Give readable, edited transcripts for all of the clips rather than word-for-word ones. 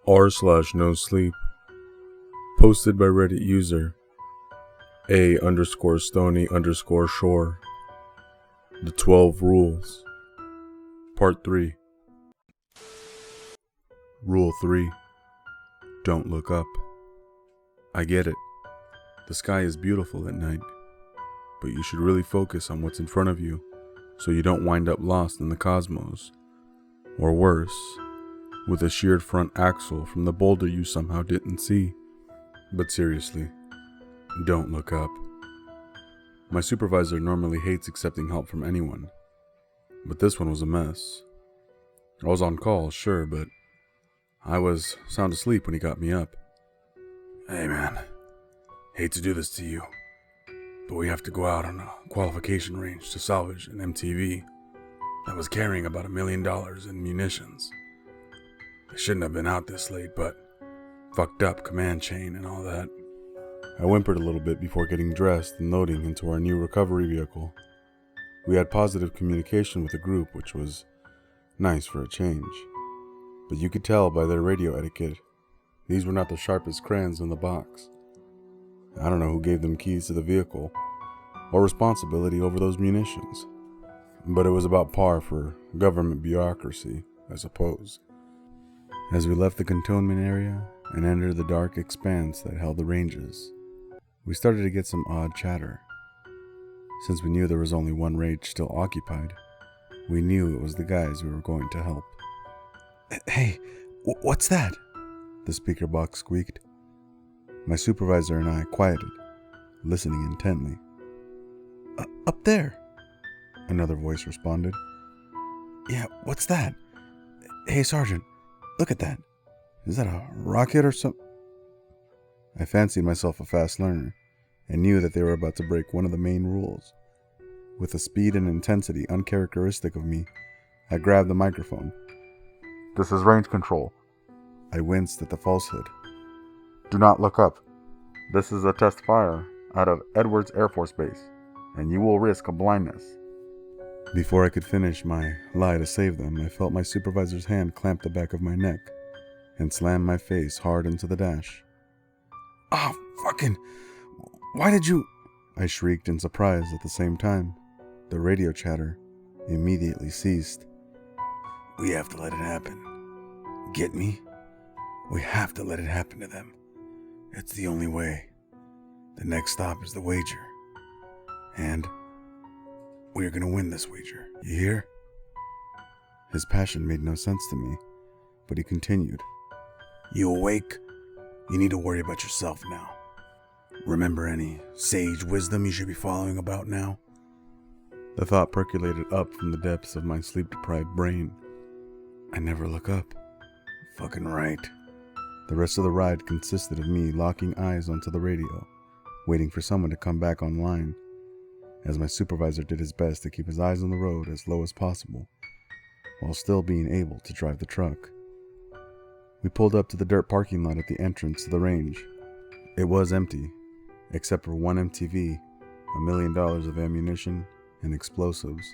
r/Nosleep, posted by Reddit user A_Stony_Shore. The 12 Rules. Part-3. Rule 3. Don't look up. I get it. The sky is beautiful at night, but you should really focus on what's in front of you so you don't wind up lost in the cosmos. Or worse, with a sheared front axle from the boulder you somehow didn't see. But seriously, don't look up. My supervisor normally hates accepting help from anyone, but this one was a mess. I was on call, sure, but I was sound asleep when he got me up. Hey man, hate to do this to you, but we have to go out on a qualification range to salvage an MTV that was carrying about $1 million in munitions. I shouldn't have been out this late, but fucked up command chain and all that. I whimpered a little bit before getting dressed and loading into our new recovery vehicle. We had positive communication with the group, which was nice for a change. But you could tell by their radio etiquette, these were not the sharpest crayons in the box. I don't know who gave them keys to the vehicle or responsibility over those munitions, but it was about par for government bureaucracy, I suppose. As we left the cantonment area and entered the dark expanse that held the ranges, we started to get some odd chatter. Since we knew there was only one range still occupied, we knew it was the guys we were going to help. Hey, what's that? The speaker box squeaked. My supervisor and I quieted, listening intently. Up there, another voice responded. Yeah, what's that? Hey, Sergeant, look at that. Is that a rocket or something? I fancied myself a fast learner and knew that they were about to break one of the main rules. With a speed and intensity uncharacteristic of me, I grabbed the microphone. This is range control. I winced at the falsehood. Do not look up. This is a test fire out of Edwards Air Force Base, and you will risk a blindness. Before I could finish my lie to save them, I felt my supervisor's hand clamp the back of my neck and slam my face hard into the dash. Oh, fucking... Why did you... I shrieked in surprise at the same time. The radio chatter immediately ceased. We have to let it happen. Get me? We have to let it happen to them. It's the only way. The next stop is the wager. And we're gonna win this wager. You hear? His passion made no sense to me, but he continued. You awake? You need to worry about yourself now. Remember any sage wisdom you should be following about now? The thought percolated up from the depths of my sleep-deprived brain. I never look up. Fucking right. The rest of the ride consisted of me locking eyes onto the radio, waiting for someone to come back online, as my supervisor did his best to keep his eyes on the road as low as possible, while still being able to drive the truck. We pulled up to the dirt parking lot at the entrance to the range. It was empty, except for one MTV, $1 million of ammunition and explosives,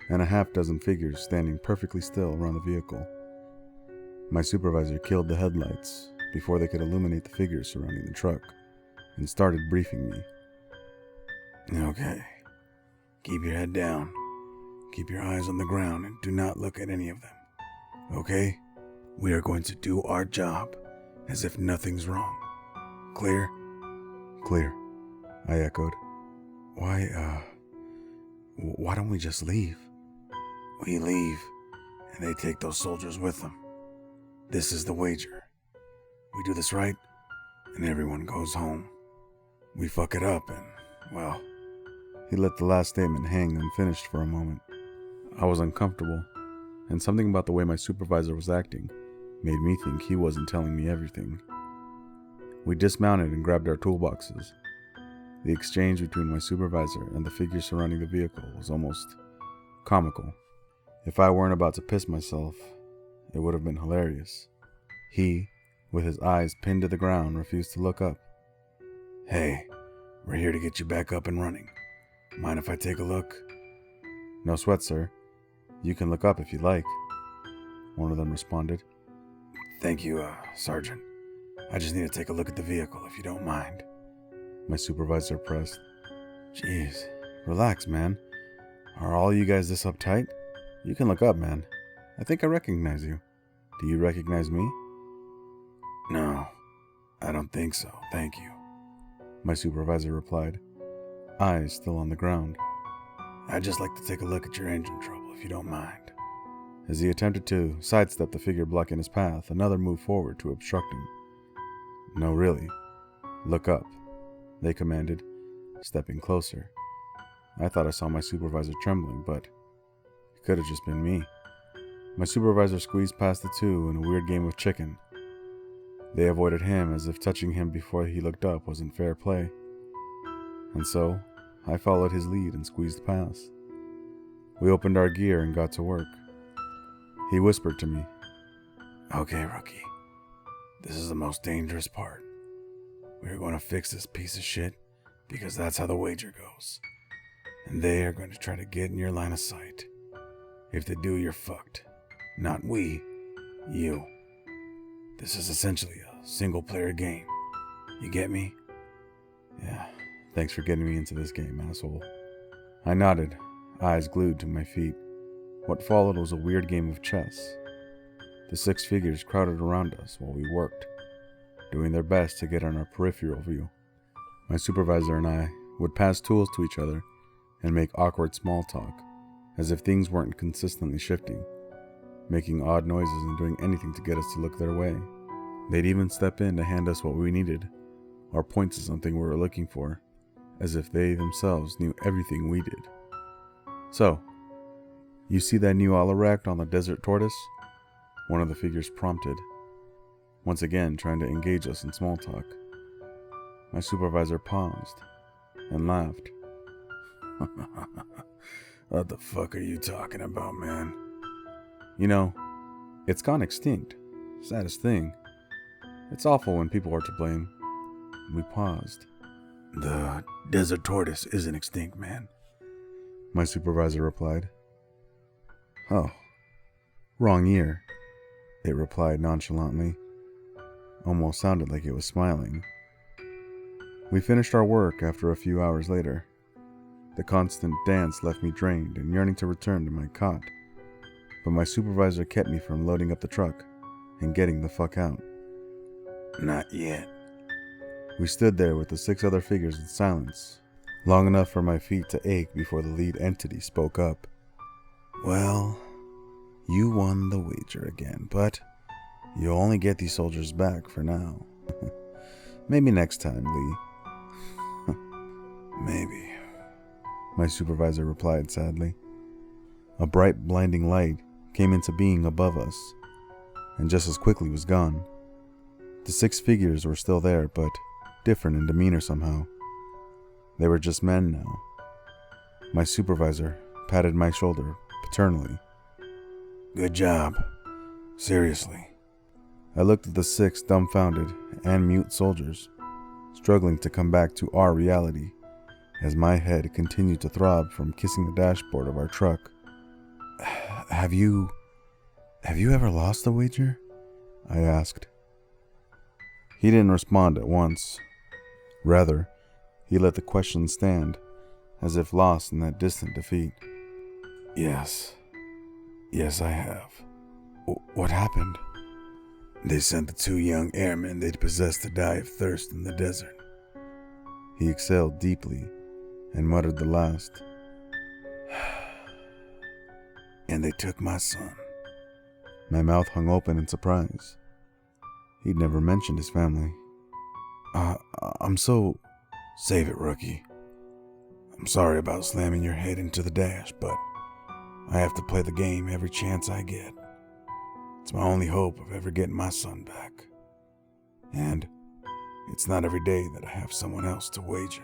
and a half-dozen figures standing perfectly still around the vehicle. My supervisor killed the headlights before they could illuminate the figures surrounding the truck and started briefing me. Okay, keep your head down, keep your eyes on the ground, and do not look at any of them. Okay? We are going to do our job as if nothing's wrong. Clear? Clear, I echoed. Why don't we just leave? We leave, and they take those soldiers with them. This is the wager. We do this right, and everyone goes home. We fuck it up, and, well... He let the last statement hang unfinished for a moment. I was uncomfortable, and something about the way my supervisor was acting made me think he wasn't telling me everything. We dismounted and grabbed our toolboxes. The exchange between my supervisor and the figure surrounding the vehicle was almost comical. If I weren't about to piss myself, it would have been hilarious. He, with his eyes pinned to the ground, refused to look up. Hey, we're here to get you back up and running. Mind if I take a look? No sweat, sir. You can look up if you like, one of them responded. Thank you, Sergeant. I just need to take a look at the vehicle, if you don't mind. My supervisor pressed. Jeez, relax, man. Are all you guys this uptight? You can look up, man. I think I recognize you. Do you recognize me? No, I don't think so, thank you. My supervisor replied, eyes still on the ground. I'd just like to take a look at your engine trouble, if you don't mind. As he attempted to sidestep the figure blocking his path, another moved forward to obstruct him. No, really. Look up, they commanded, stepping closer. I thought I saw my supervisor trembling, but it could have just been me. My supervisor squeezed past the two in a weird game of chicken. They avoided him as if touching him before he looked up wasn't fair play. And so, I followed his lead and squeezed past. We opened our gear and got to work. He whispered to me, Okay, rookie. This is the most dangerous part. We're going to fix this piece of shit because that's how the wager goes. And they are going to try to get in your line of sight. If they do, you're fucked. Not we, you. This is essentially a single-player game. You get me? Yeah, thanks for getting me into this game, asshole. I nodded, eyes glued to my feet. What followed was a weird game of chess. The 6 figures crowded around us while we worked, doing their best to get on our peripheral view. My supervisor and I would pass tools to each other and make awkward small talk, as if things weren't consistently shifting, making odd noises and doing anything to get us to look their way. They'd even step in to hand us what we needed, or point to something we were looking for, as if they themselves knew everything we did. So, you see that new Alarak on the desert tortoise? One of the figures prompted, once again trying to engage us in small talk. My supervisor paused and laughed. What the fuck are you talking about, man? You know, it's gone extinct. Saddest thing. It's awful when people are to blame. We paused. The desert tortoise isn't extinct, man. My supervisor replied. Oh, wrong year, it replied nonchalantly. Almost sounded like it was smiling. We finished our work after a few hours later. The constant dance left me drained and yearning to return to my cot, but my supervisor kept me from loading up the truck and getting the fuck out. Not yet. We stood there with the 6 other figures in silence, long enough for my feet to ache before the lead entity spoke up. Well, you won the wager again, but you'll only get these soldiers back for now. Maybe next time, Lee. Maybe, my supervisor replied sadly. A bright, blinding light came into being above us, and just as quickly was gone. The 6 figures were still there, but different in demeanor somehow. They were just men now. My supervisor patted my shoulder paternally. Good job. Seriously. I looked at the 6 dumbfounded and mute soldiers, struggling to come back to our reality, as my head continued to throb from kissing the dashboard of our truck. Have you ever lost a wager? I asked. He didn't respond at once. Rather, he let the question stand, as if lost in that distant defeat. Yes, I have. What happened? They sent the 2 young airmen they'd possessed to die of thirst in the desert. He exhaled deeply and muttered the last. And they took my son. My mouth hung open in surprise. He'd never mentioned his family. I'm so... Save it, rookie. I'm sorry about slamming your head into the dash, but I have to play the game every chance I get. It's my only hope of ever getting my son back. And it's not every day that I have someone else to wager.